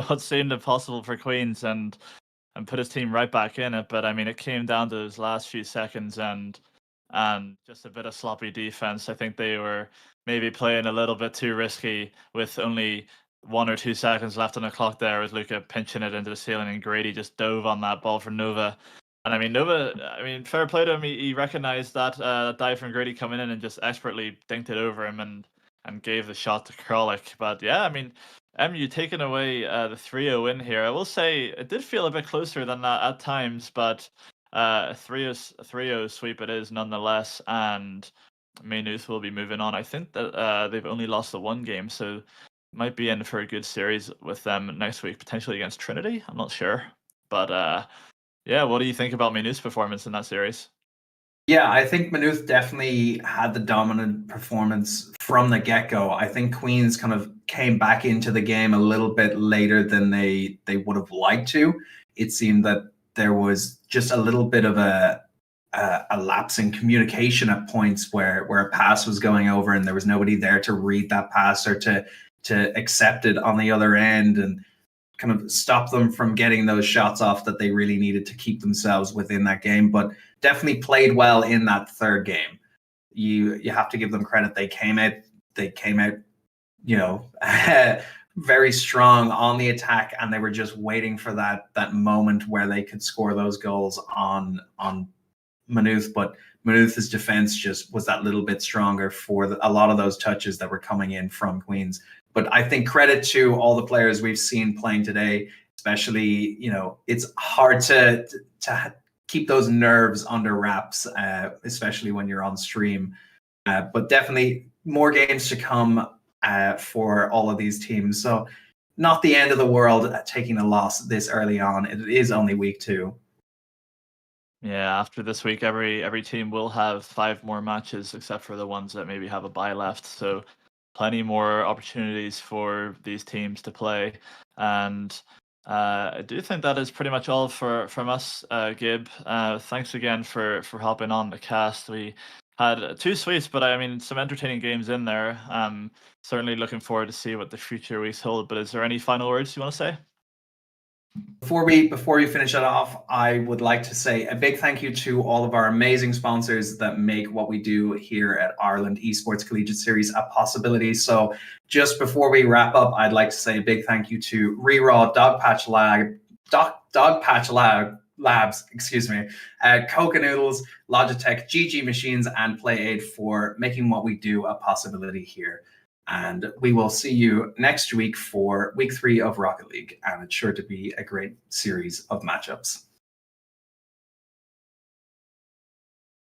what seemed impossible for Queens and put his team right back in it. But I mean, it came down to those last few seconds and just a bit of sloppy defense. I think they were maybe playing a little bit too risky with only 1 or 2 seconds left on the clock there, with Luca pinching it into the ceiling, and Grady just dove on that ball for Nova. And I mean, Nova, fair play to him. He recognized that dive from Grady coming in and just expertly dinked it over him and gave the shot to Kralik. But yeah, I mean, MU taking away the 3-0 win here. I will say it did feel a bit closer than that at times, but a 3-0 sweep it is nonetheless, and Maynooth will be moving on. I think that they've only lost the 1 game, so might be in for a good series with them next week, potentially against Trinity. I'm not sure. But yeah, what do you think about Maynooth's performance in that series? Yeah, I think Maynooth definitely had the dominant performance from the get-go. I think Queens kind of came back into the game a little bit later than they would have liked to. It seemed that there was just a little bit of a lapse in communication at points where a pass was going over and there was nobody there to read that pass or to accept it on the other end and kind of stop them from getting those shots off that they really needed to keep themselves within that game. But definitely played well in that 3rd game. You have to give them credit. They came out, you know, very strong on the attack, and they were just waiting for that moment where they could score those goals on Maynooth. But Maynooth's defense just was that little bit stronger for a lot of those touches that were coming in from Queens. But I think credit to all the players we've seen playing today, especially, you know, it's hard to keep those nerves under wraps, especially when you're on stream. But definitely more games to come for all of these teams. So not the end of the world taking a loss this early on. It is only week 2. Yeah, after this week, every team will have 5 more matches, except for the ones that maybe have a bye left. So plenty more opportunities for these teams to play. And I do think that is pretty much all from us, Gib. Thanks again for hopping on the cast. We had 2 sweeps, but I mean some entertaining games in there. Certainly looking forward to see what the future weeks hold. But is there any final words you want to say? Before we finish it off, I would like to say a big thank you to all of our amazing sponsors that make what we do here at Ireland Esports Collegiate Series a possibility. So just before we wrap up, I'd like to say a big thank you to Reraw, Dogpatch Labs, KOKA Noodles, Logitech, GG Machines, and PlayAid for making what we do a possibility here. And we will see you next week for week 3 of Rocket League. And it's sure to be a great series of matchups.